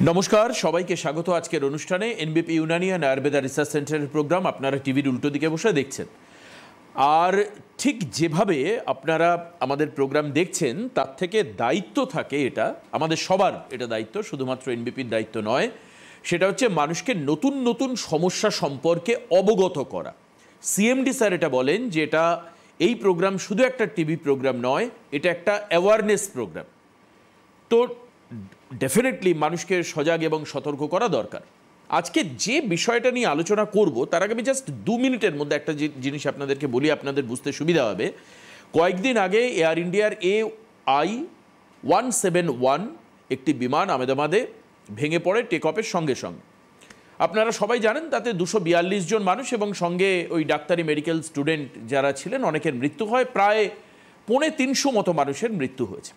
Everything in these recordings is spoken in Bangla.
নমস্কার, সবাইকে স্বাগত আজকের অনুষ্ঠানে। এনবিপি ইউনানি অ্যান্ড আয়ুর্বেদা রিসার্চ সেন্টারের প্রোগ্রাম আপনারা টিভির উল্টো দিকে বসে দেখছেন। আর ঠিক যেভাবে আপনারা আমাদের প্রোগ্রাম দেখছেন তার থেকে দায়িত্ব থাকে, এটা আমাদের সবার, এটা দায়িত্ব, শুধুমাত্র এনবিপির দায়িত্ব নয়। সেটা হচ্ছে মানুষকে নতুন নতুন সমস্যা সম্পর্কে অবগত করা। সিএমডি স্যার এটা বলেন যে এটা এই প্রোগ্রাম শুধু একটা টিভি প্রোগ্রাম নয়, এটা একটা অ্যাওয়ারনেস প্রোগ্রাম। তো ডেফিনেটলি মানুষকে সজাগ এবং সতর্ক করা দরকার। আজকে যে বিষয়টা নিয়ে আলোচনা করব তার আগে আমি জাস্ট 2 মিনিটের মধ্যে একটা জিনিস আপনাদেরকে বলি, আপনাদের বুঝতে সুবিধা হবে। কয়েকদিন আগে এয়ার ইন্ডিয়ার AI-171 একটি বিমান আহমেদাবাদে ভেঙে পড়ে টেক অফের সঙ্গে সঙ্গে। আপনারা সবাই জানেন তাতে 242 জন মানুষ এবং সঙ্গে ওই ডাক্তারি মেডিকেল স্টুডেন্ট যারা ছিলেন অনেকের মৃত্যু হয়, প্রায় 350 মতো মানুষের মৃত্যু হয়েছে।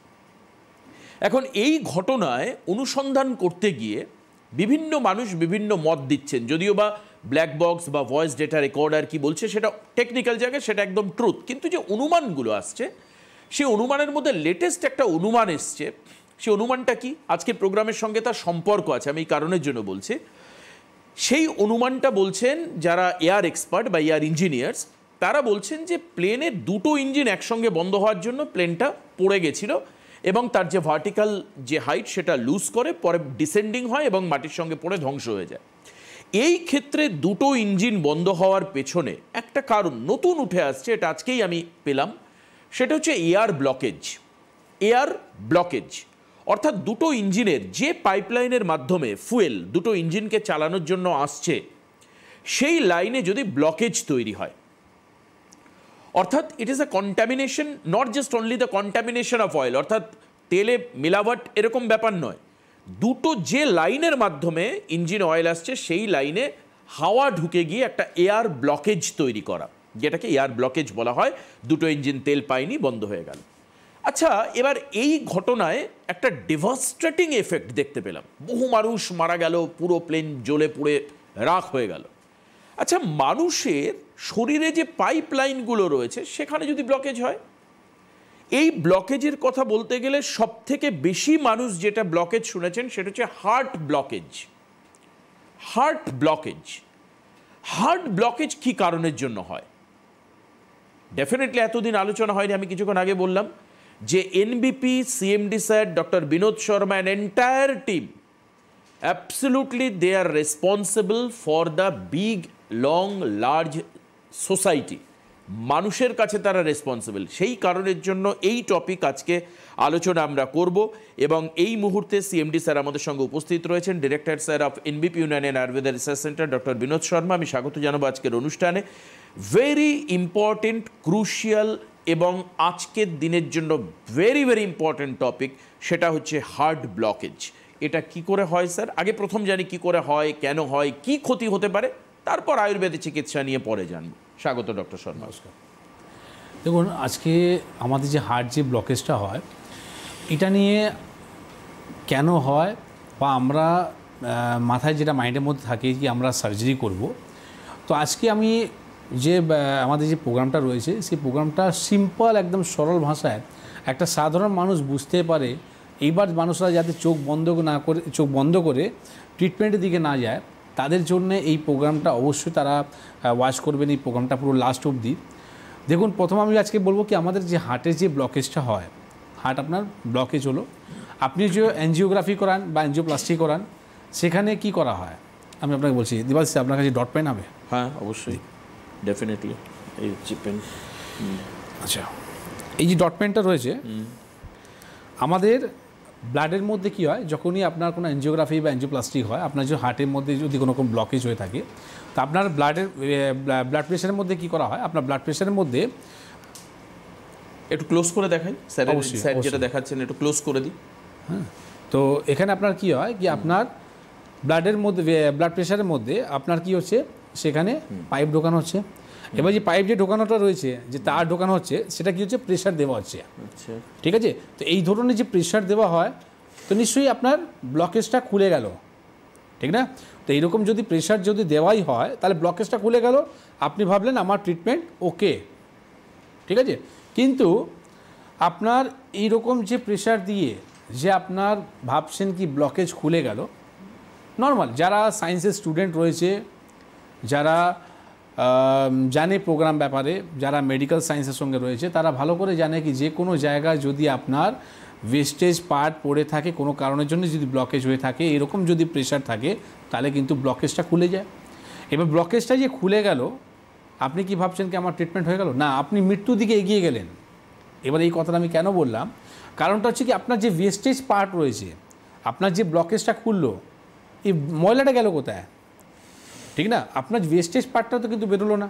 এখন এই ঘটনায় অনুসন্ধান করতে গিয়ে বিভিন্ন মানুষ বিভিন্ন মত দিচ্ছেন, যদিও বা ব্ল্যাক বক্স বা ভয়েস ডেটা রেকর্ডার কি বলছে সেটা টেকনিক্যাল জায়গায়, সেটা একদম ট্রুথ। কিন্তু যে অনুমানগুলো আসছে সেই অনুমানের মধ্যে লেটেস্ট একটা অনুমান এসছে। সেই অনুমানটা কি, আজকের প্রোগ্রামের সঙ্গে তার সম্পর্ক আছে, আমি এই কারণের জন্য বলছি। সেই অনুমানটা বলছেন যারা এয়ার এক্সপার্ট বা এয়ার ইঞ্জিনিয়ার্স, তারা বলছেন যে প্লেনের দুটো ইঞ্জিন একসঙ্গে বন্ধ হওয়ার জন্য প্লেনটা পড়ে গেছিল এবং তার যে ভার্টিক্যাল যে হাইট সেটা লুজ করে পরে ডিসেন্ডিং হয় এবং মাটির সঙ্গে পড়ে ধ্বংস হয়ে যায়। এই ক্ষেত্রে দুটো ইঞ্জিন বন্ধ হওয়ার পেছনে একটা কারণ নতুন উঠে আসছে, এটা আজকেই আমি পেলাম। সেটা হচ্ছে এয়ার ব্লকেজ। এয়ার ব্লকেজ অর্থাৎ দুটো ইঞ্জিনের যে পাইপলাইনের মাধ্যমে ফুয়েল দুটো ইঞ্জিনকে চালানোর জন্য আসছে সেই লাইনে যদি ব্লকেজ তৈরি হয়, অর্থাৎ it is a contamination, not just only the contamination of oil, অর্থাৎ তেলে মিলাওয়াট এরকম ব্যাপার নয়। দুটো যে লাইনের মাধ্যমে ইঞ্জিন অয়েল আসছে সেই লাইনে হাওয়া ঢুকে গিয়ে একটা এয়ার ব্লকেজ তৈরি করা, যেটাকে এয়ার ব্লকেজ বলা হয়। দুটো ইঞ্জিন তেল পায়নি, বন্ধ হয়ে গেল। আচ্ছা, এবার এই ঘটনায় একটা ডেভাস্টেটিং এফেক্ট দেখতে পেলাম। বহু মানুষ মারা গেল, পুরো প্লেন জ্বলে পুড়ে রাখ হয়ে গেল। আচ্ছা, মানুষের শরীরে যে পাইপ লাইনগুলো রয়েছে সেখানে যদি ব্লকেজ হয়, এই ব্লকেজের কথা বলতে গেলে সব থেকে বেশি মানুষ যেটা ব্লকেজ শুনেছেন সেটা হচ্ছে heart blockage. Heart blockage, heart blockage কি কারণের জন্য হয়? ডেফিনেটলি এতদিন আলোচনা হয়নি। আমি কিছুক্ষণ আগে বললাম যে NBP, CMD sir, doctor Vinod Sharma and entire team, absolutely they are responsible for the big long large society, মানুষের কাছে তারা রেসপন্সিবল। সেই কারণের জন্য এই টপিক আজকে আলোচনা আমরা করব এবং এই মুহূর্তে সিএমডি স্যার আমাদের সঙ্গে উপস্থিত রয়েছেন, director sir of NBP Unani and Ayurveda research centre doctor Vinod Sharma. আমি স্বাগত জানাবো আজকের অনুষ্ঠানে। ভেরি ইম্পর্টেন্ট, ক্রুশিয়াল এবং আজকের দিনের জন্য ভেরি ভেরি ইম্পর্টেন্ট টপিক, সেটা হচ্ছে হার্ট ব্লকেজ। এটা কি করে হয় স্যার? আগে প্রথম জানি কি করে হয়, কেন হয়, কি ক্ষতি হতে পারে, তারপর আয়ুর্বেদিক চিকিৎসা নিয়ে পরে জানবো। স্বাগত ডক্টর শর্মা। নমস্কার। দেখুন, আজকে আমাদের যে হার্ট যে ব্লকেজটা হয় এটা নিয়ে কেন হয়, বা আমরা মাথায় যেটা মাইন্ডের মধ্যে থাকে কি আমরা সার্জারি করব। তো আজকে আমি যে আমাদের যে প্রোগ্রামটা রয়েছে সেই প্রোগ্রামটা সিম্পল, একদম সরল ভাষায় একটা সাধারণ মানুষ বুঝতে পারে, এইবার মানুষরা যাতে চোখ বন্ধ করে ট্রিটমেন্টের দিকে না যায় তাদের জন্য এই প্রোগ্রামটা অবশ্যই তারা ওয়াচ করবেন, এই প্রোগ্রামটা পুরো লাস্ট অবধি দেখুন। প্রথম আমি আজকে বলবো কি আমাদের যে হার্টের যে ব্লকেজটা হয়, হার্ট আপনার ব্লকেজ হলো, আপনি যে অ্যাঞ্জিওগ্রাফি করান বা অ্যাঞ্জিওপ্লাস্টি করান সেখানে কি করা হয় আমি আপনাকে বলছি। দিবাস, আপনার কাছে ডট পেন হবে? হ্যাঁ, অবশ্যই, ডেফিনেটলি। এই পেন, আচ্ছা, এই যে ডট পেনটা রয়েছে, আমাদের ব্লাডের মধ্যে কি হয়, যখনই আপনার কোনো অ্যাঞ্জিওগ্রাফি বা অ্যাঞ্জিওপ্লাস্টি হয়, আপনার যে হার্টের মধ্যে যদি কোনো রকম ব্লকেজ হয়ে থাকে, তো আপনার ব্লাড প্রেশারের মধ্যে কি করা হয়, আপনার ব্লাড প্রেশারের মধ্যে একটু ক্লোজ করে দেখাই স্যার, স্যার যেটা দেখাচ্ছেন একটু ক্লোজ করে দিই। হ্যাঁ, তো এখানে আপনার কি হয় কি আপনার ব্লাডের মধ্যে ব্লাড প্রেশারের মধ্যে আপনার কি হচ্ছে, সেখানে পাইপ ঢোকানো হচ্ছে। এবার যে পাইপ যে ঢোকানোটা রয়েছে, যে তার ঢোকানো হচ্ছে, সেটা কি হচ্ছে, প্রেশার দেওয়া হচ্ছে। আচ্ছা, ঠিক আছে। তো এই ধরনের যে প্রেশার দেওয়া হয়, তো নিশ্চয়ই আপনার ব্লকেজটা খুলে গেল, ঠিক না? তো এইরকম যদি প্রেশার যদি দেওয়াই হয় তাহলে ব্লকেজটা খুলে গেল, আপনি ভাবলেন আমার ট্রিটমেন্ট ওকে, ঠিক আছে। কিন্তু আপনার এইরকম যে প্রেশার দিয়ে যে আপনার ভাবছেন কি ব্লকেজ খুলে গেল, নর্মাল যারা সায়েন্সের স্টুডেন্ট রয়েছে, যারা জানে প্রোগ্রাম ব্যাপারে, যারা মেডিকেল সায়েন্সের সঙ্গে রয়েছে, তারা ভালো করে জানে কি যে কোনো জায়গায় যদি আপনার ওয়েস্টেজ পার্ট পড়ে থাকে কোনো কারণের জন্য, যদি ব্লকেজ হয়ে থাকে, এরকম যদি প্রেশার থাকে, তাহলে কিন্তু ব্লকেজটা খুলে যায়। এবার ব্লকেজটা যে খুলে গেল, আপনি কি ভাবছেন কি আমার ট্রিটমেন্ট হয়ে গেল? না, আপনি মৃত্যুর দিকে এগিয়ে গেলেন। এবার এই কথাটা আমি কেন বললাম, কারণটা হচ্ছে কি আপনার যে ওয়েস্টেজ পার্ট রয়েছে, আপনার যে ব্লকেজটা খুললো, এই ময়লাটা গেল কোথায়? ঠিক না, আপনার ওয়েস্টেজ পার্টটা তো কিন্তু বেরোলো না।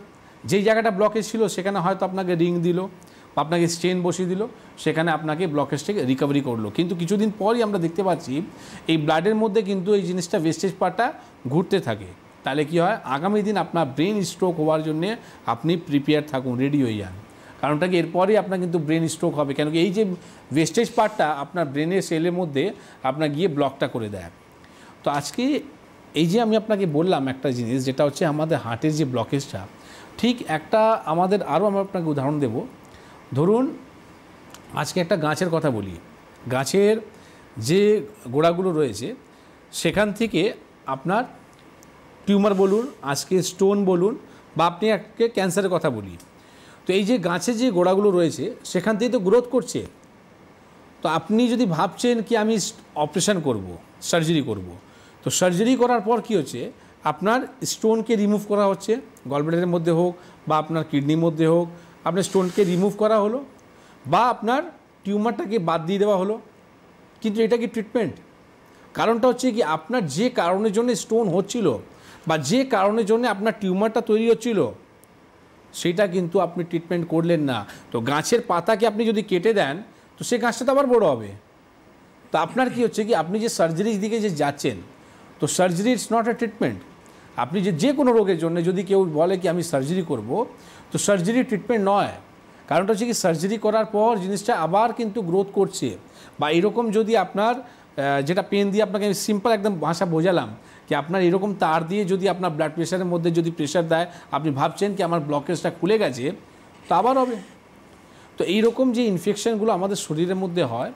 যেই জায়গাটা ব্লকেজ ছিল সেখানে হয়তো আপনাকে রিং দিল বা আপনাকে স্টেন বসিয়ে দিল, সেখানে আপনাকে ব্লকেজটাকে রিকভারি করলো। কিন্তু কিছুদিন পরই আমরা দেখতে পাচ্ছি এই ব্লাডের মধ্যে কিন্তু এই জিনিসটা ওয়েস্টেজ পার্টটা ঘুরতে থাকে। তাহলে কি হয়, আগামী দিন আপনার ব্রেন স্ট্রোক হওয়ার জন্যে আপনি প্রিপেয়ার থাকুন, রেডি হয়ে যান। কারণটা কি এরপরই আপনার কিন্তু ব্রেন স্ট্রোক হবে, কেন কি এই যে ওয়েস্টেজ পার্টটা আপনার ব্রেনের সেলের মধ্যে আপনার গিয়ে ব্লকটা করে দেয়। তো আজকে এই যে আমি আপনাকে বললাম একটা জিনিস, যেটা হচ্ছে আমাদের হার্টের যে ব্লকেজটা, ঠিক একটা আমাদের আরও আমি আপনাকে উদাহরণ দেব। ধরুন আজকে একটা গাছের কথা বলি, গাছের যে গোড়াগুলো রয়েছে সেখান থেকে আপনার টিউমার বলুন, আজকে স্টোন বলুন, বা আপনি একটা ক্যান্সারের কথা বলি, তো এই যে গাছের যে গোড়াগুলো রয়েছে সেখান থেকে তো গ্রোথ করছে। তো আপনি যদি ভাবছেন কি আমি অপারেশন করব, সার্জারি করব, তো সার্জারি করার পর কি হচ্ছে, আপনার স্টোনকে রিমুভ করা হচ্ছে, গলব্লাডারের মধ্যে হোক বা আপনার কিডনির মধ্যে হোক, আপনার স্টোনকে রিমুভ করা হলো বা আপনার টিউমারটাকে বাদ দিয়ে দেওয়া হলো। কিন্তু এটা কি ট্রিটমেন্ট? কারণটা হচ্ছে কি আপনার যে কারণের জন্য স্টোন হচ্ছিল বা যে কারণের জন্য আপনার টিউমারটা তৈরি হচ্ছিল, সেটা কিন্তু আপনি ট্রিটমেন্ট করলেন না। তো গাছের পাতাকে আপনি যদি কেটে দেন, তো সেই গাছটা তো আবার বড় হবে। তো আপনার কি হচ্ছে কি আপনি যে সার্জারির দিকে যে যাচ্ছেন, তো surgery it's not a treatment. আপনি যে কোনো রোগের জন্য যদি কেউ বলে কি আমি সার্জারি করব, তো সার্জারি ট্রিটমেন্ট নয়। কারণটা হচ্ছে কি সার্জারি করার পর জিনিসটা আবার কিন্তু গ্রোথ করছে। বা এরকম যদি আপনার যেটা পেন দিয়ে আপনাকে আমি সিম্পল একদম ভাষা বোঝালাম কি আপনার এরকম তার দিয়ে যদি আপনার ব্লাড প্রেশারের মধ্যে যদি প্রেশার দেয়, আপনি ভাবছেন কি আমার ব্লকেজটা খুলে গেছে, তো আবার হবে। তো এইরকম যে ইনফেকশনগুলো আমাদের শরীরের মধ্যে হয়,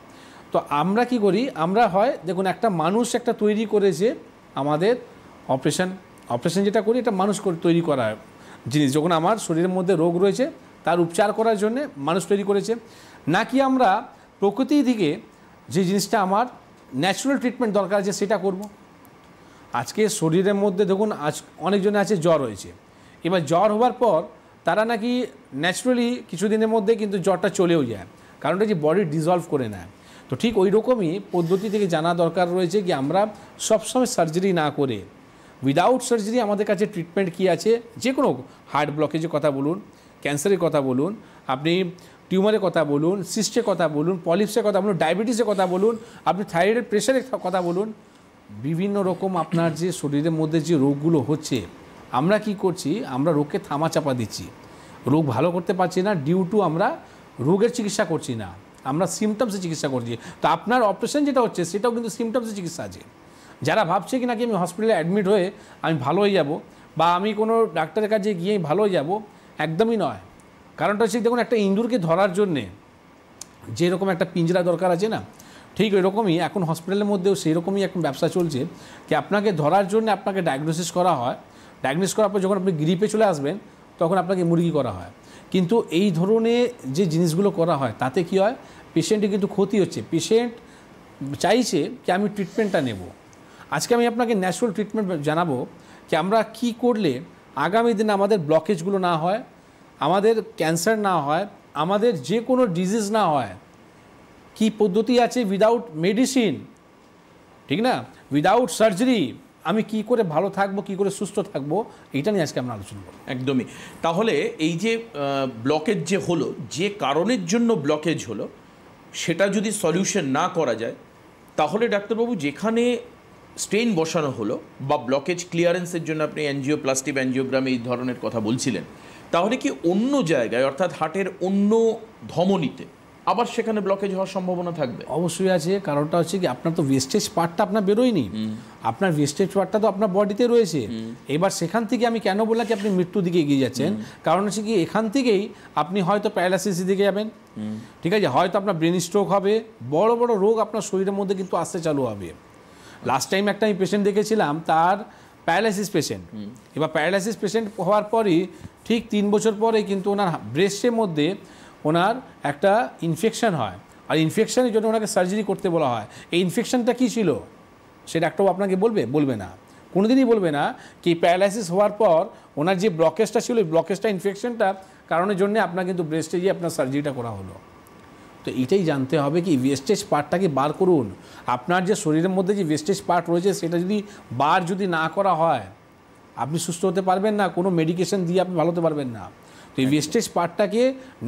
তো আমরা কি করি, আমরা হয় দেখুন একটা মানুষ একটা তৈরি করেছে আমাদের অপারেশন যেটা করি, এটা মানুষ তৈরি করা জিনিস। যখন আমার শরীরের মধ্যে রোগ রয়েছে তার উপচার করার জন্যে মানুষ তৈরি করেছে, নাকি আমরা প্রকৃতি থেকে যে জিনিসটা আমার ন্যাচারাল ট্রিটমেন্ট দরকার আছে সেটা করব। আজকে শরীরের মধ্যে দেখুন আজ অনেকজনে আছে জ্বর হয়েছে, এবার জ্বর হওয়ার পর তারা নাকি ন্যাচারালি কিছুদিনের মধ্যে কিন্তু জ্বরটা চলেও যায়, কারণটা যে বডি ডিজলভ করে নেয়। তো ঠিক ওই রকমই পদ্ধতি থেকে জানা দরকার রয়েছে কি আমরা সবসময় সার্জারি না করে, উইদাউট সার্জারি আমাদের কাছে ট্রিটমেন্ট কী আছে, যে কোনো হার্ট ব্লকেজের কথা বলুন, ক্যান্সারের কথা বলুন, আপনি টিউমারের কথা বলুন, সিস্টের কথা বলুন, পলিপসের কথা বলুন, ডায়াবেটিসের কথা বলুন, আপনি থাইরয়েড প্রেশারের কথা বলুন, বিভিন্ন রকম আপনার যে শরীরের মধ্যে যে রোগগুলো হচ্ছে, আমরা কি করছি, আমরা রোগকে থামাচাপা দিচ্ছি, রোগ ভালো করতে পারছি না, ডিউ টু আমরা রোগের চিকিৎসা করছি না, আমরা সিমটমসের চিকিৎসা করছি। তো আপনার অপারেশন যেটা হচ্ছে সেটাও কিন্তু সিমটমসের চিকিৎসা আছে। যারা ভাবছে কি নাকি আমি হসপিটালে অ্যাডমিট হয়ে আমি ভালো হয়ে যাব বা আমি কোনো ডাক্তারের কাছে গিয়ে ভালো হয়ে যাব, একদমই নয়। কারণটা হচ্ছে দেখুন একটা ইঁদুরকে ধরার জন্যে যেরকম একটা পিঞ্জরা দরকার আছে না, ঠিক ওই রকমই এখন হসপিটালের মধ্যেও সেই রকমই এখন ব্যবসা চলছে কি আপনাকে ধরার জন্য আপনাকে ডায়াগনোসিস করা হয়, ডায়াগনোসিস করার পর যখন আপনি গ্রিপে চলে আসবেন তখন আপনাকে মুরগি করা হয়। কিন্তু এই ধরনের যে জিনিসগুলো করা হয় তাতে কি হয়, পেশেন্টের কিন্তু ক্ষতি হচ্ছে। পেশেন্ট চাইছে কি আমি ট্রিটমেন্টটা নেব। আজকে আমি আপনাকে ন্যাচারাল ট্রিটমেন্ট জানাবো কি আমরা কি করলে আগামী দিনে আমাদের ব্লকেজগুলো না হয়, আমাদের ক্যান্সার না হয়, আমাদের যে কোনো ডিজিজ না হয়, কি পদ্ধতি আছে উইদাউট মেডিসিন, ঠিক না, উইদাউট সার্জারি আমি কি করে ভালো থাকবো, কি করে সুস্থ থাকবো, এইটা নিয়ে আজকে আমরা আলোচনা করব। একদমই। তাহলে এই যে ব্লকেজ যে হলো, যে কারণের জন্য ব্লকেজ হলো, সেটা যদি সলিউশন না করা যায়, তাহলে ডাক্তারবাবু যেখানে স্টেইন বসানো হলো বা ব্লকেজ ক্লিয়ারেন্সের জন্য আপনি অ্যাঞ্জিওপ্লাস্টি বা অ্যাঞ্জিওগ্রাম এই ধরনের কথা বলছিলেন, তাহলে কি অন্য জায়গায় অর্থাৎ হার্টের অন্য ধমনীতে আবার সেখানে ব্লকেজ হওয়ার সম্ভাবনা থাকবে? অবশ্যই আছে। কারণটা হচ্ছে কি আপনার তো ওয়েস্টেজ পার্টটা আপনার বেরোয়নি, আপনার ওয়েস্টেজ পার্টটা তো আপনার বডিতে রয়েছে। এবার সেখান থেকে আমি কেন বললাম কি আপনি মৃত্যুর দিকে এগিয়ে যাচ্ছেন, কারণ হচ্ছে কি এখান থেকেই আপনি হয়তো প্যারালাইসিসের দিকে যাবেন, ঠিক আছে, হয়তো আপনার ব্রেন স্ট্রোক হবে, বড় বড় রোগ আপনার শরীরের মধ্যে কিন্তু আসতে চালু হবে। লাস্ট টাইম একটা আমি পেশেন্ট দেখেছিলাম, তার প্যারালাইসিস পেশেন্ট। এবার প্যারালাইসিস পেশেন্ট হওয়ার পরই ঠিক 3 বছর পরে কিন্তু ওনার ব্রেস্টের মধ্যে ওনার একটা ইনফেকশন হয়, আর ইনফেকশনের জন্য ওনাকে সার্জারি করতে বলা হয়। এই ইনফেকশনটা কী ছিল সেটা একটাও আপনাকে বলবে না, কোনোদিনই বলবে না কি প্যারালাইসিস হওয়ার পর ওনার যে ব্লকেজটা ছিল, ওই ব্লকেজটা ইনফেকশনটা কারণের জন্য আপনার কিন্তু ব্রেস্টে গিয়ে আপনার সার্জারিটা করা হলো। তো এটাই জানতে হবে কি ওয়েস্টেজ পার্টটাকে বার করুন। আপনার যে শরীরের মধ্যে যে ওয়েস্টেজ পার্ট রয়েছে সেটা যদি না করা হয়, আপনি সুস্থ হতে পারবেন না, কোনো মেডিকেশন দিয়ে আপনি ভালো হতে পারবেন না। তো এই ওয়েস্টেজ পার্টটাকে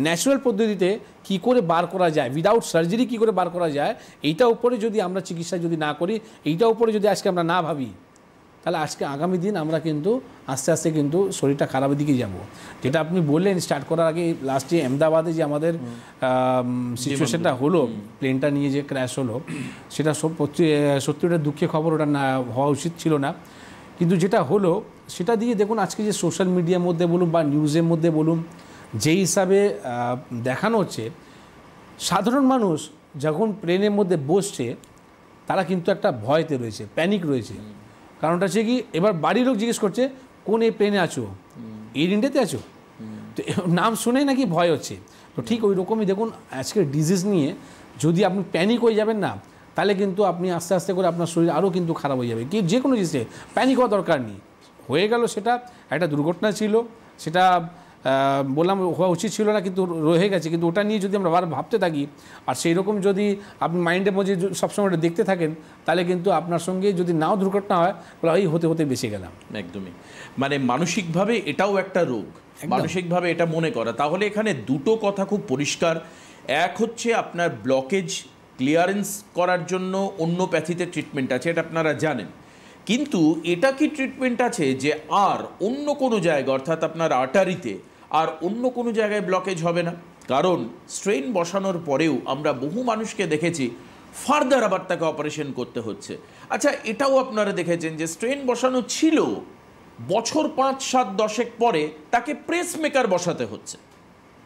ন্যাচারাল পদ্ধতিতে কী করে বার করা যায়, উইদাউট সার্জারি কী করে বার করা যায়, এইটা উপরে যদি আমরা চিকিৎসা যদি না করি, এইটা উপরে যদি আজকে আমরা না ভাবি, তাহলে আজকে আগামী দিন আমরা কিন্তু আস্তে আস্তে কিন্তু শরীরটা খারাপের দিকে যাব। যেটা আপনি বললেন স্টার্ট করার আগে, লাস্টে আহমেদাবাদে যে আমাদের সিচুয়েশনটা হলো, প্লেনটা নিয়ে যে ক্র্যাশ হলো, সেটা সত্যি ওটা দুঃখের খবর, ওটা না হওয়া উচিত ছিল না। কিন্তু যেটা হলো সেটা দিয়ে দেখুন আজকে যে সোশ্যাল মিডিয়ার মধ্যে বলুন বা নিউজের মধ্যে বলুন, যেই হিসাবে দেখানো হচ্ছে, সাধারণ মানুষ যখন প্লেনের মধ্যে বসছে তারা কিন্তু একটা ভয়তে রয়েছে, প্যানিক রয়েছে। কারণটা হচ্ছে কি, এবার বাড়ির লোক জিজ্ঞেস করছে কোন এই প্লেনে আছো, এয়ার ইন্ডিয়াতে আছো, তো নাম শুনেই নাকি ভয় হচ্ছে। তো ঠিক ওই রকমই দেখুন আজকের ডিজিজ নিয়ে যদি আপনি প্যানিক হয়ে যাবেন না, তাহলে কিন্তু আপনি আস্তে আস্তে করে আপনার শরীর আরও কিন্তু খারাপ হয়ে যাবে। কি যে কোনো জিনিসে প্যানিক হওয়া দরকার নেই, হয়ে গেল সেটা একটা দুর্ঘটনা ছিল, সেটা বললাম হওয়া উচিত ছিল না, কিন্তু রয়ে গেছে। কিন্তু ওটা নিয়ে যদি আমরা ভাবতে থাকি আর সেই রকম যদি আপনি মাইন্ডের মধ্যে সবসময় ওটা দেখতে থাকেন, তাহলে কিন্তু আপনার সঙ্গে যদি নাও দুর্ঘটনা হয়, বলে এই হতে হতে বেঁচে গেলাম। একদমই, মানে মানসিকভাবে এটাও একটা রোগ, মানসিকভাবে এটা মনে করা। তাহলে এখানে দুটো কথা খুব পরিষ্কার। এক হচ্ছে আপনার ব্লকেজ ক্লিয়ারেন্স করার জন্য অন্য প্যাথিতে ট্রিটমেন্ট আছে, এটা আপনারা জানেন। কিন্তু এটা কি ট্রিটমেন্ট আছে যে আর অন্য কোনো জায়গা, অর্থাৎ আপনার আর্টারিতে আর অন্য কোনো জায়গায় ব্লকেজ হবে না? কারণ স্ট্রেন বসানোর পরেও আমরা বহু মানুষকে দেখেছি ফার্দার আবার তাকে অপারেশন করতে হচ্ছে। আচ্ছা, এটাও আপনারা দেখেছেন যে স্ট্রেন বসানো ছিল, বছর 5-7-10 পরে তাকে প্রেস মেকার বসাতে হচ্ছে।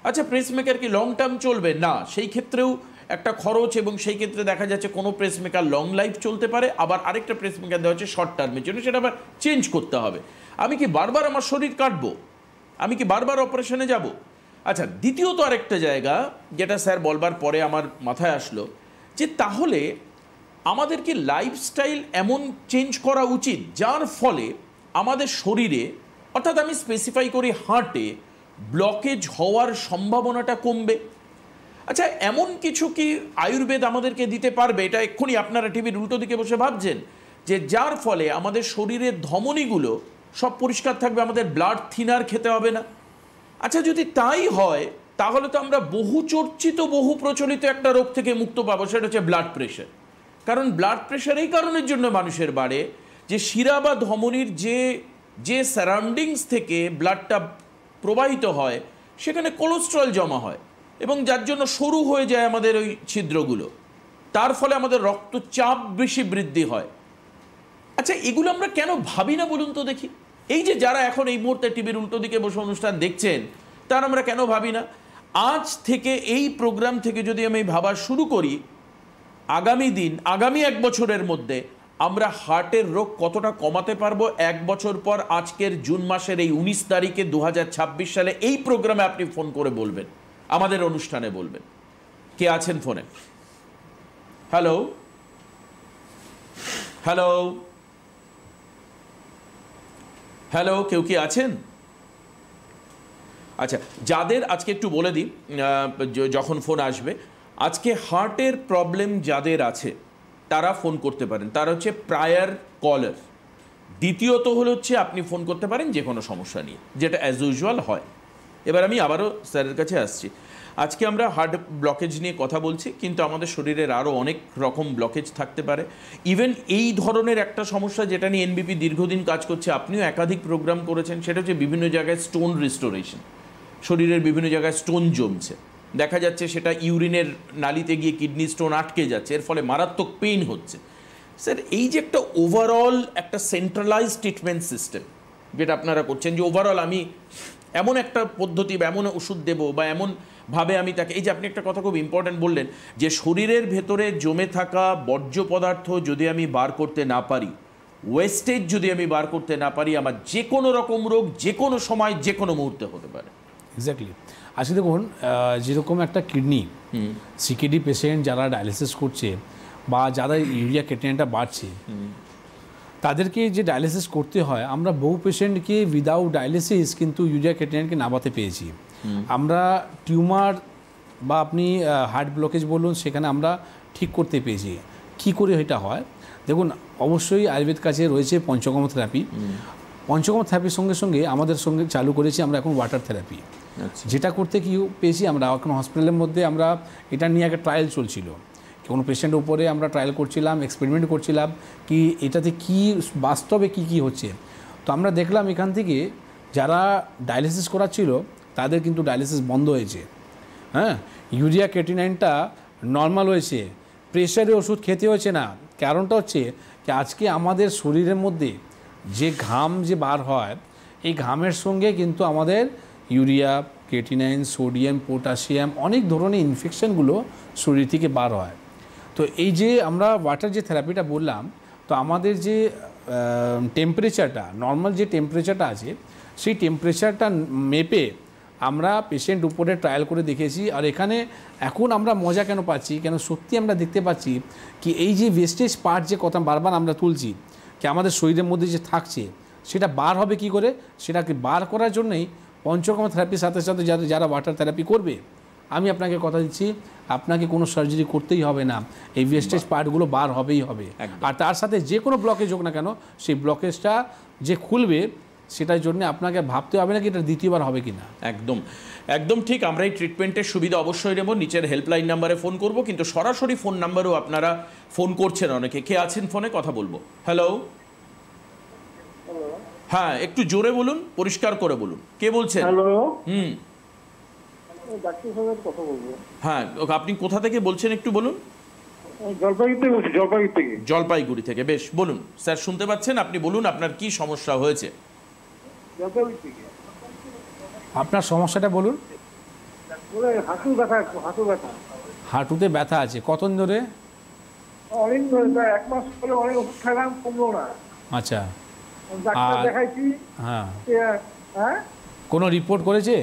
আচ্ছা, প্রেস মেকার কি লং টার্ম চলবে? না, সেই ক্ষেত্রেও একটা খরচ, এবং সেই ক্ষেত্রে দেখা যাচ্ছে কোনো প্রেস মেকার লং লাইফ চলতে পারে, আবার আরেকটা প্রেস মেকার দেওয়া হচ্ছে শর্ট টার্মের জন্য, সেটা আবার চেঞ্জ করতে হবে। আমি কি বারবার আমার শরীর কাটবো? আমি কি বারবার অপারেশনে যাব? আচ্ছা, দ্বিতীয়ত আরেকটা জায়গা যেটা স্যার বলবার পরে আমার মাথায় আসলো, যে তাহলে আমাদের কি লাইফস্টাইল এমন চেঞ্জ করা উচিত যার ফলে আমাদের শরীরে, অর্থাৎ আমি স্পেসিফাই করি হার্টে, ব্লকেজ হওয়ার সম্ভাবনাটা কমবে? আচ্ছা, এমন কিছু কি আয়ুর্বেদ আমাদেরকে দিতে পারবে? এটা এক্ষুনি আপনারা টিভির উল্টো দিকে বসে ভাবছেন, যে যার ফলে আমাদের শরীরের ধমনীগুলো সব পরিষ্কার থাকবে, আমাদের ব্লাড থিনার খেতে হবে না। আচ্ছা, যদি তাই হয় তাহলে তো আমরা বহু চর্চিত, বহু প্রচলিত একটা রোগ থেকে মুক্ত পাবো, সেটা হচ্ছে ব্লাড প্রেশার। কারণ ব্লাড প্রেশার এই কারণের জন্য মানুষের বাড়ে যে শিরা বা ধমনীর যে সারাউন্ডিংস থেকে ব্লাডটা প্রবাহিত হয় সেখানে কোলেস্টেরল জমা হয়, এবং যার জন্য সরু হয়ে যায় আমাদের ওই ছিদ্রগুলো, তার ফলে আমাদের রক্তচাপ বেশি বৃদ্ধি হয়। আচ্ছা, এগুলো আমরা কেন ভাবি না বলুন তো দেখি? এই যে যারা এখন এই মুহূর্তে টিভির উল্টো দিকে বসে অনুষ্ঠান দেখছেন, তার আমরা কেন ভাবি না? আজ থেকে এই প্রোগ্রাম থেকে যদি আমি ভাবা শুরু করি, আগামী 1 বছরের মধ্যে আমরা হার্টের রোগ কতটা কমাতে পারবো, 1 বছর পর আজকের জুন মাসের এই 19 তারিখে 2026 সালে এই প্রোগ্রামে আপনি ফোন করে বলবেন, আমাদের অনুষ্ঠানে বলবেন। কে আছেন ফোনে? হ্যালো হ্যালো হ্যালো, কেউ কি আছেন? আচ্ছা, যাদের আজকে একটু বলে দিই যখন ফোন আসবে, আজকে হার্টের প্রবলেম যাদের আছে তারা ফোন করতে পারেন, তারা হচ্ছে প্রায়ার কলার। দ্বিতীয়ত হচ্ছে আপনি ফোন করতে পারেন যে কোনো সমস্যা নিয়ে, যেটা অ্যাজ ইউজুয়াল হয়। এবার আমি আবারও স্যারের কাছে আসছি। আজকে আমরা হার্ট ব্লকেজ নিয়ে কথা বলছি, কিন্তু আমাদের শরীরের আরও অনেক রকম ব্লকেজ থাকতে পারে। ইভেন এই ধরনের একটা সমস্যা যেটা নিয়ে এনবিপি দীর্ঘদিন কাজ করছে, আপনিও একাধিক প্রোগ্রাম করেছেন, সেটা হচ্ছে বিভিন্ন জায়গায় স্টোন রিস্টোরেশন। শরীরের বিভিন্ন জায়গায় স্টোন জমছে, দেখা যাচ্ছে সেটা ইউরিনের নালিতে গিয়ে কিডনি স্টোন আটকে যাচ্ছে, এর ফলে মারাত্মক পেইন হচ্ছে। স্যার, এই যে একটা ওভারঅল একটা সেন্ট্রালাইজড ট্রিটমেন্ট সিস্টেম যেটা আপনারা করছেন, যে ওভারঅল আমি এমন একটা পদ্ধতি বা এমন ওষুধ দেবো বা এমনভাবে আমি তাকে, এই যে আপনি একটা কথা খুব ইম্পর্ট্যান্ট বললেন যে শরীরের ভেতরে জমে থাকা বর্জ্য পদার্থ যদি আমি বার করতে না পারি, ওয়েস্টেজ যদি আমি বার করতে না পারি, আমার যে কোনো রকম রোগ যে কোনো সময় যে কোনো মুহূর্তে হতে পারে। এক্স্যাক্টলি। আজকে দেখুন যেরকম একটা কিডনি সিকেডি পেশেন্ট যারা ডায়ালিসিস করছে বা যারা ইউরিয়া ক্রিয়েটিনিনটা বাড়ছে, তাদেরকে যে ডায়ালিসিস করতে হয়, আমরা বহু পেশেন্টকে উইদাউট ডায়ালিসিস কিন্তু ইউরিয়া ক্রিয়েটিনিনকে নামাতে পেয়েছি। আমরা টিউমার বা আপনি হার্ট ব্লকেজ বলুন, সেখানে আমরা ঠিক করতে পেয়েছি। কী করে এটা হয় দেখুন, অবশ্যই আয়ুর্বেদ কাছে রয়েছে পঞ্চকর্ম থেরাপি। পঞ্চকর্ম থেরাপির সঙ্গে সঙ্গে আমাদের সঙ্গে চালু করেছি আমরা এখন ওয়াটার থেরাপি, যেটা করতে কি পেয়েছি আমরা এখন হসপিটালের মধ্যে আমরা এটা নিয়ে একটা ট্রায়াল চলছিল। কোনো পেশেন্টের উপরে আমরা ট্রায়াল করছিলাম, এক্সপেরিমেন্ট করছিলাম কি এটাতে কি বাস্তবে কি হচ্ছে। তো আমরা দেখলাম এখান থেকে যারা ডায়ালিসিস করাচ্ছিল তাদের কিন্তু ডায়ালিসিস বন্ধ হয়েছে। হ্যাঁ, ইউরিয়া ক্রিয়েটিনিনটা নর্মাল হয়েছে, প্রেশারের ওষুধ খেতে হয়েছে না। কারণটা হচ্ছে যে আজকে আমাদের শরীরের মধ্যে যে ঘাম যে বার হয়, এই ঘামের সঙ্গে কিন্তু আমাদের ইউরিয়া ক্রিয়েটিনিন, সোডিয়াম, পটাশিয়াম অনেক ধরনের ইনফেকশনগুলো শরীর থেকে বার হয়। তো এই যে আমরা ওয়াটার যে থেরাপিটা বললাম, তো আমাদের যে টেম্পারেচারটা নর্মাল যে টেম্পারেচারটা আছে, সেই টেম্পারেচারটা মেপে আমরা পেশেন্ট উপরে ট্রায়াল করে দেখেছি। আর এখানে এখন আমরা মজা কেন পাচ্ছি, কেন সত্যি আমরা দেখতে পাচ্ছি কি এই যে ওয়েস্টেজ পার্ট যে কথা বারবার আমরা তুলছি কি আমাদের শরীরের মধ্যে যে থাকছে, সেটা বার হবে কি করে, সেটাকে বার করার জন্যই পঞ্চকর্ম থেরাপির সাথে সাথে যারা ওয়াটার থেরাপি করবে, আমি আপনাকে কথা দিচ্ছি আপনাকে কোনো সার্জারি করতেই হবে না, এই ওয়েস্টেজ পার্টগুলো বার হবেই হবে। আর তার সাথে যে কোনো ব্লকেজ হোক না কেন, সেই ব্লকেজটা যে খুলবে সেটার জন্য আপনাকে ভাবতে হবে না কি এটা দ্বিতীয়বার হবে কি না। একদম একদম ঠিক। আমরা এই ট্রিটমেন্টের সুবিধা অবশ্যই নেব, নিচের হেল্পলাইন নাম্বারে ফোন করব, কিন্তু সরাসরি ফোন নাম্বারেও আপনারা ফোন করছেন অনেকে। কে আছেন ফোনে, কথা বলবো। হ্যালো, হ্যাঁ একটু জোরে বলুন, পরিষ্কার করে বলুন, কে বলছেন? হ্যালো, ডাক্তার সাহেবের কথা বলবো। হ্যাঁ, আপনি কোথা থেকে বলছেন একটু বলুন। জলপাইগুড়ি থেকে বলছি। জলপাইগুড়ি থেকে, বেশ বলুন স্যার, শুনতে পাচ্ছেন, আপনি বলুন আপনার কি সমস্যা হয়েছে। জলপাইগুড়ি থেকে। আপনার সমস্যাটা বলুন। হাঁটু ব্যথা, হাঁটু ব্যথা। হাঁটুতে ব্যথা আছে কতদিন ধরে? অনেক ধরে, 1 মাস হলে অনেক ওষুধ খেলাম, কমলো না। আচ্ছা, ডাক্তার দেখাইছি। হ্যাঁ, হ্যাঁ কোনো রিপোর্ট করেছে?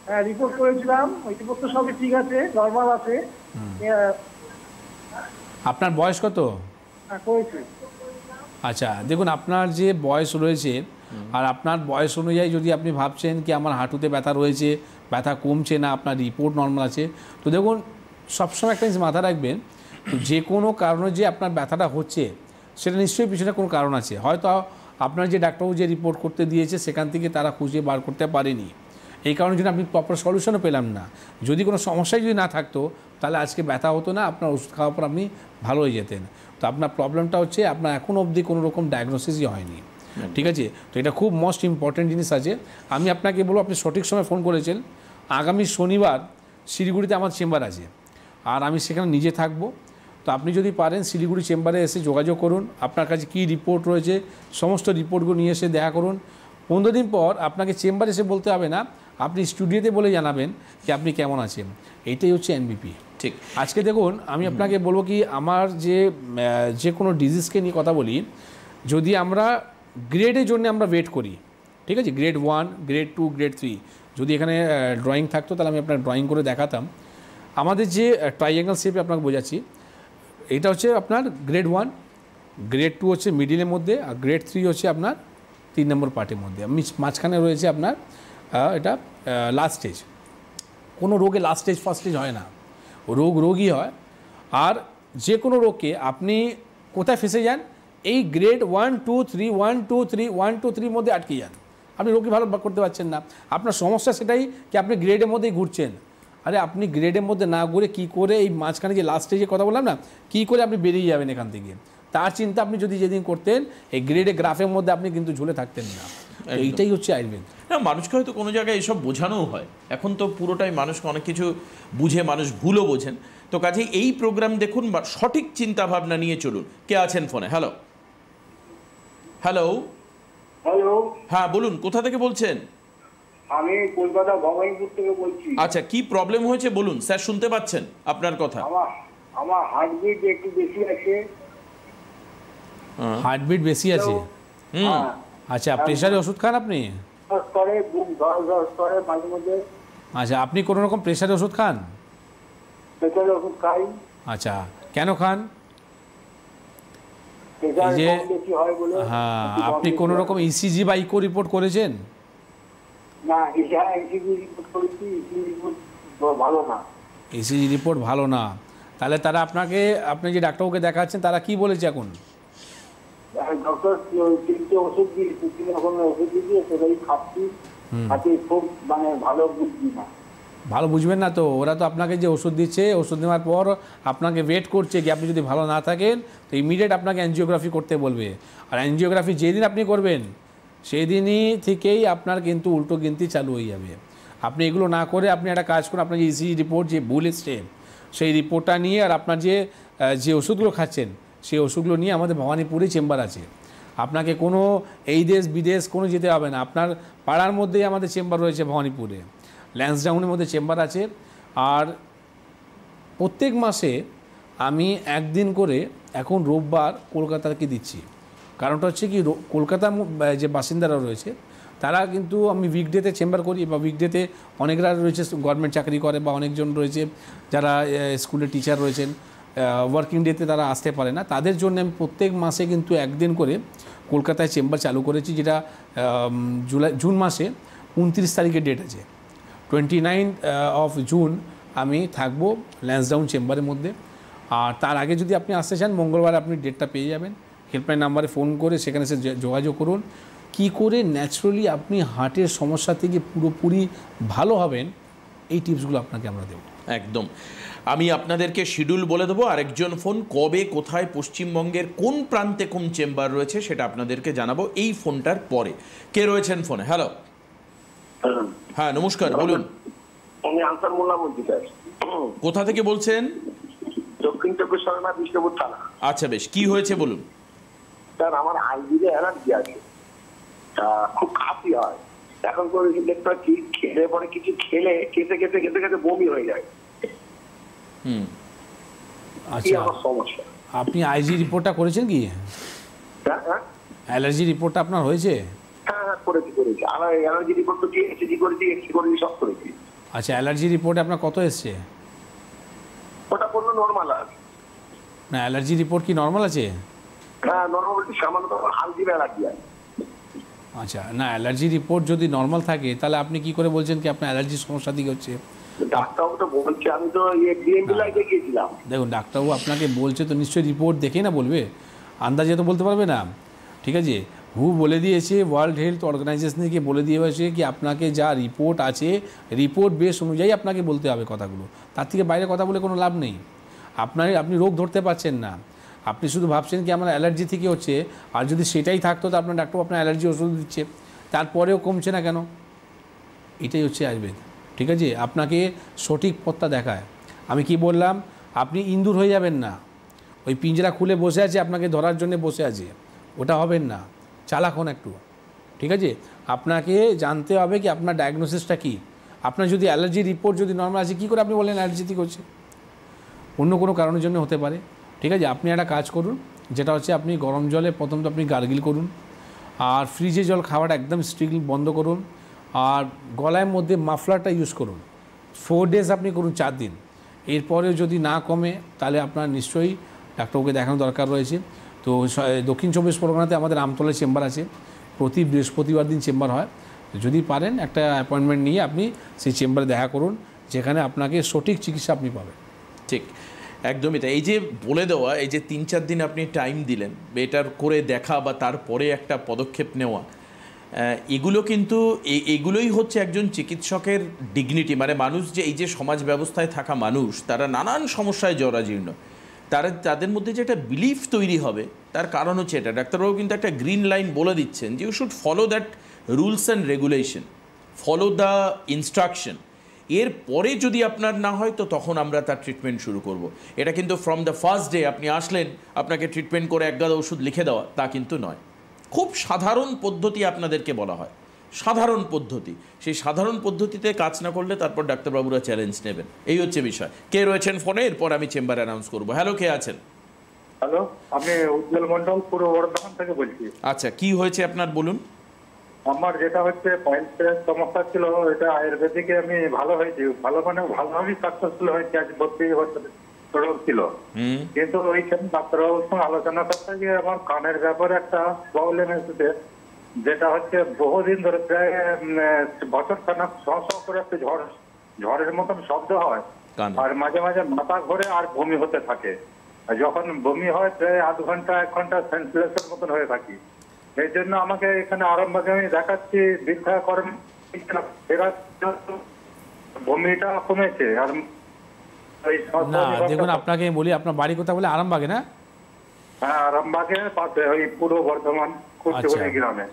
হ্যাঁ রিপোর্ট করেছিলাম, ওই রিপোর্ট তো সবই ঠিক আছে, নর্মাল আছে। আপনার বয়স কত? করেছি। আচ্ছা দেখুন, আপনার যে বয়স রয়েছে আর আপনার বয়স অনুযায়ী যদি আপনি ভাবছেন কি আমার হাঁটুতে ব্যথা রয়েছে, ব্যথা কমছে না, আপনার রিপোর্ট নর্মাল আছে, তো দেখুন সবসময় একটা জিনিস মাথায় রাখবেন, যে কোনো কারণে যে আপনার ব্যথাটা হচ্ছে সেটা নিশ্চয়ই পিছনে কোনো কারণ আছে। হয়তো আপনার যে ডাক্তারবাবু যে রিপোর্ট করতে দিয়েছে সেখান থেকে তারা খুঁজে বার করতে পারেনি, এই কারণের জন্য আপনি প্রপার সলিউশনও পেলাম না। যদি কোনো সমস্যাই যদি না থাকতো তাহলে আজকে ব্যথা হতো না, আপনার ওষুধ খাওয়ার পর আপনি ভালো হয়ে যেতেন। তো আপনার প্রবলেমটা হচ্ছে আপনার এখনও অবধি কোনো রকম ডায়াগনোসিসই হয়নি, ঠিক আছে? তো এটা খুব মোস্ট ইম্পর্ট্যান্ট জিনিস আছে। আমি আপনাকে বলবো, আপনি সঠিক সময় ফোন করেছেন। আগামী শনিবার শিলিগুড়িতে আমার চেম্বার আছে আর আমি সেখানে নিজে থাকবো। তো আপনি যদি পারেন শিলিগুড়ি চেম্বারে এসে যোগাযোগ করুন, আপনার কাছে কী রিপোর্ট রয়েছে সমস্ত রিপোর্টগুলো নিয়ে এসে দেখা করুন। 15 দিন পর আপনাকে চেম্বারে এসে বলতে হবে না, আপনি স্টুডিওতে বলে জানাবেন যে আপনি কেমন আছেন। এইটাই হচ্ছে এনবিপি। ঠিক। আজকে দেখুন আমি আপনাকে বলবো কি, আমার যে কোনো ডিজিজকে নিয়ে কথা বলি, যদি আমরা গ্রেডের জন্য আমরা ওয়েট করি, ঠিক আছে, গ্রেড 1, গ্রেড 2, গ্রেড 3, যদি এখানে ড্রয়িং থাকতো তাহলে আমি আপনার ড্রয়িং করে দেখাতাম। আমাদের যে ট্রাইঅ্যাঙ্গেল শেপে আপনাকে বোঝাচ্ছি, এটা হচ্ছে আপনার গ্রেড 1, গ্রেড 2 হচ্ছে মিডিলের মধ্যে, আর গ্রেড 3 হচ্ছে আপনার 3 নম্বর পার্টের মধ্যে। মাঝখানে রয়েছে আপনার এটা লাস্ট স্টেজ। কোনো রোগে লাস্ট স্টেজ ফার্স্ট স্টেজ হয় না, রোগই হয়। আর যে কোনো রোগকে আপনি কোথায় ফেসে যান, এই গ্রেড 1, 2, 3, 1, 2, 3, 1, 2, 3 মধ্যে আটকে যান। আপনি রোগী ভালো করতে পারছেন না। আপনার সমস্যা সেটাই কি আপনি গ্রেডের মধ্যেই ঘুরছেন। আরে আপনি গ্রেডের মধ্যে না ঘুরে কী করে এই মাঝখানে যে লাস্ট স্টেজে কথা বললাম না, কী করে আপনি বেরিয়ে যাবেন এখান থেকে, তার চিন্তা আপনি যদি যেদিন করতেন, এই গ্রেডে গ্রাফের মধ্যে আপনি কিন্তু ঝুলে থাকতেন না। এইটাই হচ্ছে আয়ুর্বেদ। না, মানুষকে হয়তো কোনো জায়গায় এসব বোঝানোও হয়, এখন তো পুরোটাই মানুষকে অনেক কিছু বুঝে, মানুষ ভুলও বোঝেন। তো কাজেই এই প্রোগ্রাম দেখুন, সঠিক চিন্তা ভাবনা নিয়ে চলুন। কে আছেন ফোনে? হ্যালো, হ্যালো, হ্যালো, হ্যাঁ বলুন, কোথা থেকে বলছেন? আমি কলকাতা ভবানীপুর থেকে বলছি। আচ্ছা, কি প্রবলেম হয়েছে বলুন স্যার, শুনতে পাচ্ছেন আপনার কথা। আমার হার্টবিট একটু বেশি আছে। হার্টবিট বেশি আছে? হ্যাঁ। আচ্ছা, প্রেশারের ওষুধ খান আপনি? করে বুক ধস করে মাঝে মধ্যে। আচ্ছা, আপনি কোনো রকম প্রেশারের ওষুধ খান? প্রেশারের ওষুধ খাই। আচ্ছা, কেন খান? প্রেশার এই যে কম বেশি হয় বলে। হ্যাঁ, আপনি কোনো রকম ইসিজি বা ইকো রিপোর্ট করেছেন? না, ইসিজি রিপোর্ট করেছি, ইসিজি রিপোর্ট ভালো না। ইসিজি রিপোর্ট ভালো না? তাহলে তারা আপনি যে ডাক্তারবাবুকে দেখাচ্ছেন তারা কি বলেছে এখন? ডক্টর 3টে ওষুধ দিয়েছে, 3 রকমের ওষুধ দিয়ে সেটাই খাচ্ছি। খাচ্ছি, খুব মানে ভালো বুঝছি না। ভালো বুঝবেন না তো, ওরা তো আপনাকে যে ওষুধ দিচ্ছে, ওষুধ নেওয়ার পর আপনাকে ওয়েট করছে কি আপনি যদি ভালো না থাকেন তো ইমিডিয়েট আপনাকে অ্যানজিওগ্রাফি করতে বলবে। আর অ্যানজিওগ্রাফি যেদিন আপনি করবেন সেই দিনই থেকেই আপনার কিন্তু উল্টো গিনতি চালু হয়ে যাবে। আপনি এগুলো না করে আপনি একটা কাজ করুন, আপনার যে ইসিজি রিপোর্ট যে ভুল এসছে সেই রিপোর্টটা নিয়ে আর আপনার যে ওষুধগুলো খাচ্ছেন সেই ওষুধগুলো নিয়ে আমাদের ভবানীপুরে চেম্বার আছে। আপনাকে কোনো এই দেশ বিদেশ কোনো যেতে হবে না, আপনার পাড়ার মধ্যেই আমাদের চেম্বার রয়েছে ভবানীপুরে, ল্যান্সডাউনের মধ্যে চেম্বার আছে। আর প্রত্যেক মাসে আমি একদিন করে এখন রোববার কলকাতাকে দিচ্ছি। কারণটা হচ্ছে কি, কলকাতার যে বাসিন্দারা রয়েছে তারা কিন্তু আমি উইকডেতে চেম্বার করি, বা উইকডেতে অনেকরা রয়েছে গভর্নমেন্ট চাকরি করে, বা অনেকজন রয়েছে যারা স্কুলের টিচার রয়েছেন, ওয়ার্কিং ডেতে তারা আসতে পারে না। তাদের জন্য আমি প্রত্যেক মাসে কিন্তু একদিন করে কলকাতায় চেম্বার চালু করেছি, যেটা জুন মাসে 29 তারিখের ডেট আছে। 29 অফ জুন আমি থাকবো ল্যান্সডাউন চেম্বারের মধ্যে। আর তার আগে যদি আপনি আসতে চান মঙ্গলবার আপনি ডেটটা পেয়ে যাবেন। হেল্পলাইন নাম্বারে ফোন করে সেখানে এসে যোগাযোগ করুন। কি করে ন্যাচারালি আপনি হার্টের সমস্যা থেকে পুরোপুরি ভালো হবেন, এই টিপসগুলো আপনাকে আমরা দেবো। একদম, আমি আপনাদেরকে শিডিউল বলে দেবো, আরেকজন ফোন কবে কোথায় পশ্চিমবঙ্গের কোন প্রান্তে কোন চেম্বার রয়েছে সেটা আপনাদেরকে জানাবো এই ফোনটার পরে। কে রয়েছেন ফোনে? হ্যালো। হ্যাঁ নমস্কার, বলুন। আমি আনসার মোল্লা বলছি স্যার। কোথা থেকে বলছেন? দক্ষিণ চব্বিশ পরগনা, বিষ্ণুপুর থানা। আচ্ছা বেশ, কি হয়েছে বলুন। স্যার আমার আইবিতে অ্যালার্জি আছে, খুব কাশি হয়। এখন করে দেখতে পাচ্ছি খেলে পরে কিছু খেলে খেতে খেতে খেতে খেতে বমি হয়ে যায়। আচ্ছা, আমার সমস্যা। আপনি আইজি রিপোর্টটা করেছেন কি? হ্যাঁ, অ্যালার্জি রিপোর্টটা আপনার হয়েছে? হ্যাঁ করেছি। আমার অ্যালার্জি রিপোর্ট তো এক্সি করেছি, সব করেছি। আচ্ছা, অ্যালার্জি রিপোর্টে আপনার কত এসছে? ওটা কোনো নর্মাল আছে না, অ্যালার্জি রিপোর্ট কি নর্মাল আছে? হ্যাঁ নর্মাল বলছি, সামান্য হালকা অ্যালার্জি আছে। আচ্ছা, না অ্যালার্জি রিপোর্ট যদি নর্মাল থাকে তাহলে আপনি কি করে বলছেন কি আপনার অ্যালার্জির সমস্যা দিকে হচ্ছে? ডাক্তারবাবু তো বলছে, আমি তো ডিএমপি লাইনে গিয়েছিলাম। দেখুন, ডাক্তারবাবু আপনাকে বলছে তো নিশ্চয়ই রিপোর্ট দেখেই না বলবে, আন্দাজে তো বলতে পারবে না। ঠিক আছে, হু বলে দিয়েছে, ওয়ার্ল্ড হেলথ অর্গানাইজেশনকে বলে দিয়েছে কি আপনাকে যা রিপোর্ট আছে রিপোর্ট বেস অনুযায়ী আপনাকে বলতে হবে কথাগুলো, তার থেকে বাইরে কথা বলে কোনো লাভ নেই। আপনি রোগ ধরতে পারছেন না, আপনি শুধু ভাবছেন কি আমার অ্যালার্জি থেকে হচ্ছে, আর যদি সেটাই থাকতো তো আপনার ডাক্তার আপনার অ্যালার্জি ওষুধ দিচ্ছে, তারপরেও কমছে না কেন? এটাই হচ্ছে আয়ুর্বেদ। ঠিক আছে, আপনাকে সঠিক পথটা দেখায়। আমি কি বললাম, আপনি ইন্দুর হয়ে যাবেন না, ওই পিঞ্জরা খুলে বসে আছে আপনাকে ধরার জন্য বসে আছে, ওটা হবেন না, চালাক হন একটু। ঠিক আছে, আপনাকে জানতে হবে কি আপনার ডায়াগনোসিসটা কী। আপনার যদি অ্যালার্জি রিপোর্ট যদি নর্মাল আছে, কী করে আপনি বলেন অ্যালার্জি থেকে হচ্ছে? অন্য কোনো কারণের জন্য হতে পারে। ঠিক আছে, আপনি একটা কাজ করুন, যেটা হচ্ছে আপনি গরম জলে প্রথম তো আপনি গার্গিল করুন, আর ফ্রিজে জল খাওয়াটা একদম স্ট্রিক্টলি বন্ধ করুন, আর গলার মধ্যে মাফলারটা ইউজ করুন। 4 ডেজ আপনি করুন, 4 দিন। এরপরেও যদি না কমে তাহলে আপনার নিশ্চয়ই ডাক্তারবাবুকে দেখানো দরকার রয়েছে। তো দক্ষিণ 24 পরগনাতে আমাদের আমতলায় চেম্বার আছে, প্রতি বৃহস্পতিবার দিন চেম্বার হয়। যদি পারেন একটা অ্যাপয়েন্টমেন্ট নিয়ে আপনি সেই চেম্বারে দেখা করুন, যেখানে আপনাকে সঠিক চিকিৎসা আপনি পাবেন। ঠিক, একদমই তাই। এই যে বলে দেওয়া, এই যে 3-4 দিন আপনি টাইম দিলেন, এটার করে দেখা বা তারপরে একটা পদক্ষেপ নেওয়া, এগুলো কিন্তু এগুলোই হচ্ছে একজন চিকিৎসকের ডিগনিটি। মানে মানুষ যে এই যে সমাজ ব্যবস্থায় থাকা মানুষ, তারা নানান সমস্যায় জরাজীর্ণ, তাদের মধ্যে যে একটা বিলিফ তৈরি হবে তার কারণ হচ্ছে এটা। ডাক্তারবাবু কিন্তু একটা গ্রিন লাইন বলে দিচ্ছেন যে you should follow that rules and regulation, follow the instruction. এর পরে যদি আপনার না হয় তো তখন আমরা তার ট্রিটমেন্ট শুরু করব। এটা কিন্তু ফ্রম দ্য ফার্স্ট ডে আপনি আসলেন আপনাকে ট্রিটমেন্ট করে এক গাদা ওষুধ লিখে দেওয়া তা কিন্তু নয়। খুব সাধারণ পদ্ধতি আপনাদেরকে বলা হয়, সাধারণ পদ্ধতি, সেই সাধারণ পদ্ধতিতে কাজ না করলে তারপর ডাক্তারবাবুরা চ্যালেঞ্জ নেবেন, এই হচ্ছে বিষয়। কে রয়েছেন ফোনে, এরপর আমি চেম্বার অ্যানাউন্স করবো। হ্যালো, কে আছেন? হ্যালো, আমি উজ্জ্বল মন্ডল পূর্ব বর্ধমান থেকে বলছি। আচ্ছা, কি হয়েছে আপনার বলুন। আমার যেটা হচ্ছে পাইলসের সমস্যা ছিল, এটা আয়ুর্বেদিকে আমি ভালো হয়েছি, ভালো মানে ভালোভাবেই সাকসেসফুল হয়েছে। আজ 32 বছর রোগ ছিল, কিন্তু ওইখানে ডাক্তারবাবুর সঙ্গে আলোচনা করতে গিয়ে আমার কানের ব্যাপারে একটা প্রবলেম এসেছে, যেটা হচ্ছে বহুদিন ধরে প্রায় বছর খানা করে একটা ঝড়ের মতন শব্দ হয়, আর মাঝে মাঝে মাথা ঘোরে আর বমি হতে থাকে। আর যখন বমি হয় প্রায় আধ ঘন্টা 1 ঘন্টা সেন্সলেসের মতন হয়ে থাকি। এই জন্য আমাকে এখানে আরামবাগে আমি দেখাচ্ছি, দীক্ষা করেন, বমিটা কমেছে। আর না দেখুন, আপনাকে বলি, আপনার বাড়ি কোথায় বলে? আরামবাগে না? হ্যাঁ, আরামবাগে পাশে, ওই পূর্ব বর্ধমান কুচিকুড়ি গ্রামে।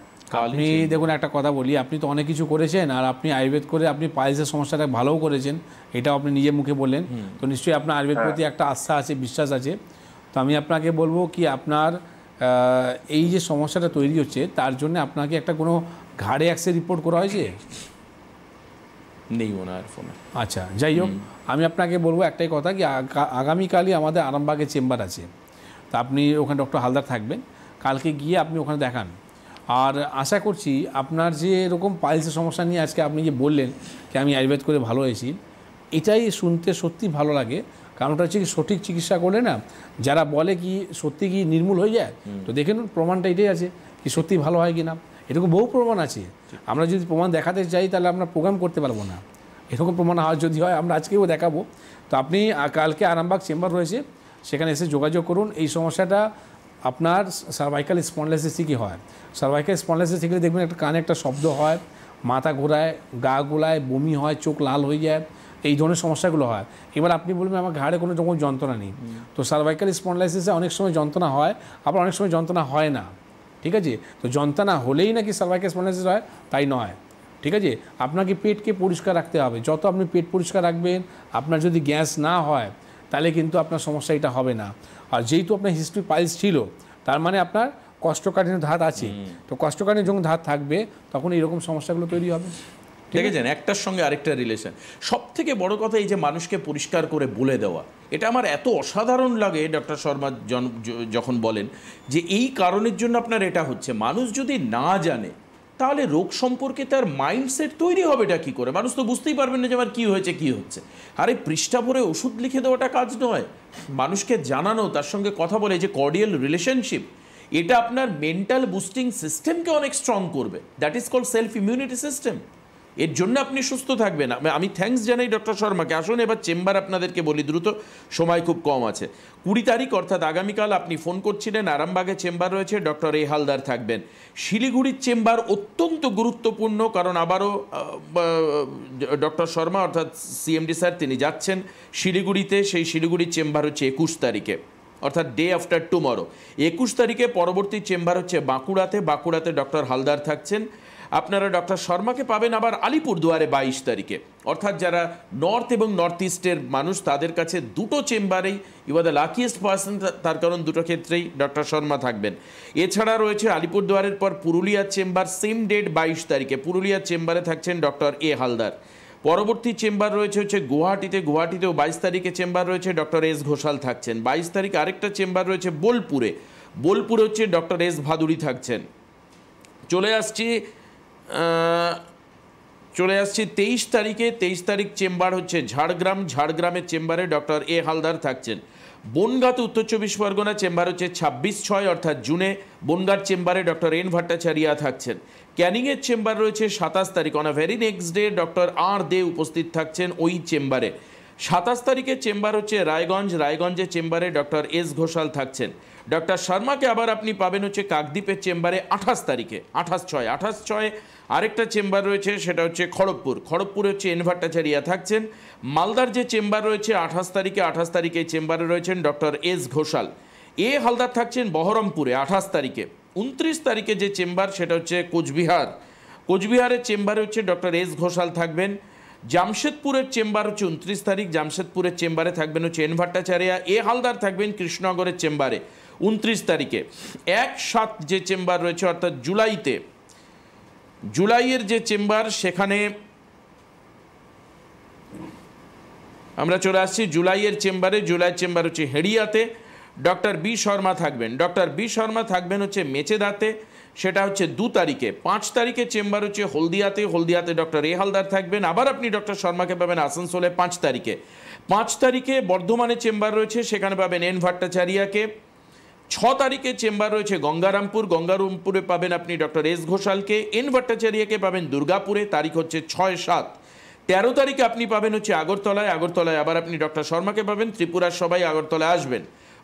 আপনি দেখুন, একটা কথা বলি, আপনি তো অনেক কিছু করেছেন, আর আপনি আয়ুর্বেদ করে আপনি পাইলসের সমস্যাটা ভালোও করেছেন, এটাও আপনি নিজের মুখে বললেন। তো নিশ্চয়ই আপনার আয়ুর্বেদ প্রতি একটা আস্থা আছে, বিশ্বাস আছে। তো আমি আপনাকে বলবো কি, আপনার এই যে সমস্যাটা তৈরি হচ্ছে, তার জন্য আপনাকে একটা কোনো ঘাড়ে এক্সরে রিপোর্ট করা হয়েছে? নেই ওনার ফোনে। আচ্ছা, যাই হোক, আমি আপনাকে বলবো একটাই কথা, কি আগামীকালই আমাদের আরামবাগে চেম্বার আছে, তা আপনি ওখানে ডক্টর হালদার থাকবেন, কালকে গিয়ে আপনি ওখানে দেখান। আর আশা করছি আপনার যে এরকম পাইলসের সমস্যা নিয়ে আজকে আপনি যে বললেন কি আমি আয়ুর্বেদ করে ভালো হয়েছি, এটাই শুনতে সত্যি ভালো লাগে। কারণটা হচ্ছে কি, সঠিক চিকিৎসা করলে না, যারা বলে কি সত্যি কি নির্মূল হয়ে যায়, তো দেখেন প্রমাণটা এটাই আছে কি সত্যি ভালো হয় কি না। এরকম বহু প্রমাণ আছে, আমরা যদি প্রমাণ দেখাতে চাই তাহলে আমরা প্রোগ্রাম করতে পারবো না। এরকম প্রমাণ যদি হয় আমরা আজকেও দেখাবো। তো আপনি কালকে আরামবাগ চেম্বার রয়েছে, সেখানে এসে যোগাযোগ করুন। এই সমস্যাটা আপনার সার্ভাইকাল স্পন্ডাইলিসিস কি হয়, সার্ভাইকাল স্পন্ডাইলিসিস থেকে দেখবেন একটা কানে একটা শব্দ হয়, মাথা ঘোরায়, গা গোলায়, বমি হয়, চোখ লাল হয়ে যায়, এই ধরনের সমস্যাগুলো হয়। এবার আপনি বলবেন আমার ঘাড়ে কোনো রকম যন্ত্রণা নেই, তো সার্ভাইকাল স্পন্ডাইলিসিসে অনেক সময় যন্ত্রণা হয়, আবার অনেক সময় যন্ত্রণা হয় না। ঠিক আছে, তো যন্ত্রণা হলেই নাকি সার্ভাইকাল স্পন্ডাইলিসিস হয় তাই নয়। ঠিক আছে, আপনাকে পেটকে পরিষ্কার রাখতে হবে। যত আপনি পেট পরিষ্কার রাখবেন, আপনার যদি গ্যাস না হয় তাহলে কিন্তু আপনার সমস্যা এটা হবে না। আর যেহেতু আপনার হিস্ট্রি পাইলস ছিল, তার মানে আপনার কোষ্ঠকাঠিন্য ধাত আছে, তো কোষ্ঠকাঠিন্য যখন ধাত থাকবে তখন এইরকম সমস্যাগুলো তৈরি হবে। দেখেছেন, একটার সঙ্গে আরেকটা রিলেশন। সব থেকে বড় কথা এই যে মানুষকে পরিষ্কার করে বলে দেওয়া, এটা আমার এত অসাধারণ লাগে ডক্টর শর্মা যখন বলেন যে এই কারণের জন্য আপনার এটা হচ্ছে। মানুষ যদি না জানে তাহলে রোগ সম্পর্কে তার মাইন্ডসেট তৈরি হবে এটা কী করে? মানুষ তো বুঝতেই পারবেন না যে আমার কী হয়েছে কী হচ্ছে। আরে পৃষ্ঠা ভরে ওষুধ লিখে দেওয়াটা কাজ নয়, মানুষকে জানানো, তার সঙ্গে কথা বলে, যে কর্ডিয়াল রিলেশনশিপ, এটা আপনার মেন্টাল বুস্টিং সিস্টেমকে অনেক স্ট্রং করবে। That is called self immunity system. এর জন্য আপনি সুস্থ থাকবেন। আমি থ্যাঙ্কস জানাই ডক্টর শর্মাকে। আসুন এবার চেম্বার আপনাদেরকে বলি দ্রুত, সময় খুব কম আছে। 20 তারিখ অর্থাৎ আগামীকাল আপনি ফোন করছিলেন, আরামবাগে চেম্বার রয়েছে, ডক্টর এ হালদার থাকবেন। শিলিগুড়ির চেম্বার অত্যন্ত গুরুত্বপূর্ণ, কারণ আবারও ডক্টর শর্মা অর্থাৎ সিএমডি স্যার তিনি যাচ্ছেন শিলিগুড়িতে। সেই শিলিগুড়ির চেম্বার হচ্ছে 21 তারিখে, অর্থাৎ ডে আফটার টুমরো। 21 তারিখে পরবর্তী চেম্বার হচ্ছে বাঁকুড়াতে ডক্টর হালদার থাকছেন। আপনারা ডক্টর শর্মাকে পাবেন আবার আলিপুরদুয়ারে 22 তারিখে। অর্থাৎ যারা নর্থ এবং নর্থ ইস্টের মানুষ, তাদের কাছে দুটো চেম্বারেই you are the luckiest person, তার কারণ দুটো ক্ষেত্রেই ডক্টর শর্মা থাকবেন। এছাড়া রয়েছে আলিপুরদুয়ারের পর পুরুলিয়ার চেম্বার, সেম ডেট 22 তারিখে পুরুলিয়ার চেম্বারে থাকছেন ডক্টর এ হালদার। পরবর্তী চেম্বার রয়েছে হচ্ছে গুয়াহাটিতেও 22 তারিখে চেম্বার রয়েছে, ডক্টর এস ঘোষাল থাকছেন। 22 তারিখ আরেকটা চেম্বার রয়েছে বোলপুরে হচ্ছে ডক্টর এস ভাদুড়ি থাকছেন। চলে আসছি 23 তারিখ চেম্বার হচ্ছে ঝাড়গ্রামের চেম্বারে ডক্টর এ হালদার থাকছেন। বনগাঁতে উত্তর 24 পরগনা চেম্বার হচ্ছে 26/6 অর্থাৎ জুনে, বনগাঁর চেম্বারে ডক্টর এন ভট্টাচার্যা থাকছেন। ক্যানিংয়ের চেম্বার রয়েছে 27 তারিখ, on a very next day doctor R Dey উপস্থিত থাকছেন ওই চেম্বারে। 27 তারিখের চেম্বার হচ্ছে রায়গঞ্জের চেম্বারে ডক্টর এস ঘোষাল থাকছেন। ডক্টর শর্মাকে আবার আপনি পাবেন হচ্ছে কাকদ্বীপের চেম্বারে 28 তারিখে, 28/6 আরেকটা চেম্বার রয়েছে, সেটা হচ্ছে খড়গপুরে হচ্ছে এন ভট্টাচার্যা থাকছেন। মালদার যে চেম্বার রয়েছে 28 তারিখে চেম্বারে রয়েছেন ডক্টর এস ঘোষাল। এ হালদার থাকছেন বহরমপুরে 28 তারিখে। 29 তারিখে যে চেম্বার সেটা হচ্ছে কোচবিহারের চেম্বারে হচ্ছে ডক্টর এস ঘোষাল থাকবেন। জামশেদপুরের চেম্বার হচ্ছে 29 তারিখ, জামশেদপুরের চেম্বারে থাকবেন হচ্ছে এন ভট্টাচার্যা। এ হালদার থাকবেন কৃষ্ণনগরের চেম্বারে 29 তারিখে। 1/7 যে চেম্বার রয়েছে অর্থাৎ জুলাইতে জুলাইয়ের যে চেম্বার সেখানে আমরা চলে আসছি জুলাইয়ের চেম্বারে। জুলাইয়ের চেম্বার হচ্ছে হেড়িয়াতে, ডক্টর বি শর্মা থাকবেন। ডক্টর বি শর্মা থাকবেন হচ্ছে মেচেদাতে, সেটা হচ্ছে 2 তারিখে। 5 তারিখে চেম্বার হচ্ছে হলদিয়াতে, হলদিয়াতে ডক্টর এ হালদার থাকবেন। আবার আপনি ডক্টর শর্মাকে পাবেন আসানসোলে 5 তারিখে। 5 তারিখে বর্ধমানে চেম্বার রয়েছে, সেখানে পাবেন এন ভট্টাচারিয়াকে। 6 তারিখে চেম্বার রয়েছে গঙ্গারামপুর, গঙ্গারামপুরে পাবেন আপনি ডক্টর এস ঘোষালকে। এন ভট্টাচারিয়াকে পাবেন দুর্গাপুরে, তারিখ হচ্ছে 6-7। 13 তারিখে আপনি পাবেন হচ্ছে আগরতলায়, আগরতলায় আবার আপনি ডক্টর শর্মাকে পাবেন। ত্রিপুরার সবাই আগরতলায় আসবেন।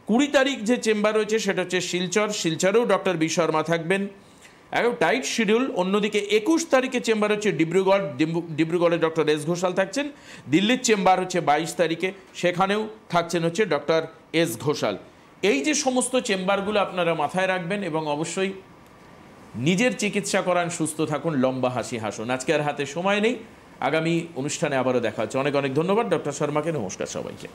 20 তারিখ যে চেম্বার রয়েছে সেটা হচ্ছে শিলচর, শিলচরেও ডক্টর বি শর্মা থাকবেন। একদম টাইট শিডিউল। অন্যদিকে 21 তারিখে চেম্বার হচ্ছে ডিব্রুগড়, ডিব্রুগড়ে ডক্টর এস ঘোষাল থাকছেন। দিল্লির চেম্বার হচ্ছে 22 তারিখে, সেখানেও থাকছেন হচ্ছে ডক্টর এস ঘোষাল। এই যে সমস্ত চেম্বারগুলো আপনারা মাথায় রাখবেন এবং অবশ্যই নিজের চিকিৎসা করান, সুস্থ থাকুন, লম্বা হাসি হাসুন। আজকে আর হাতে সময় নেই, আগামী অনুষ্ঠানে আবারও দেখা হচ্ছে। অনেক অনেক ধন্যবাদ ডক্টর শর্মাকে। নমস্কার সবাইকে।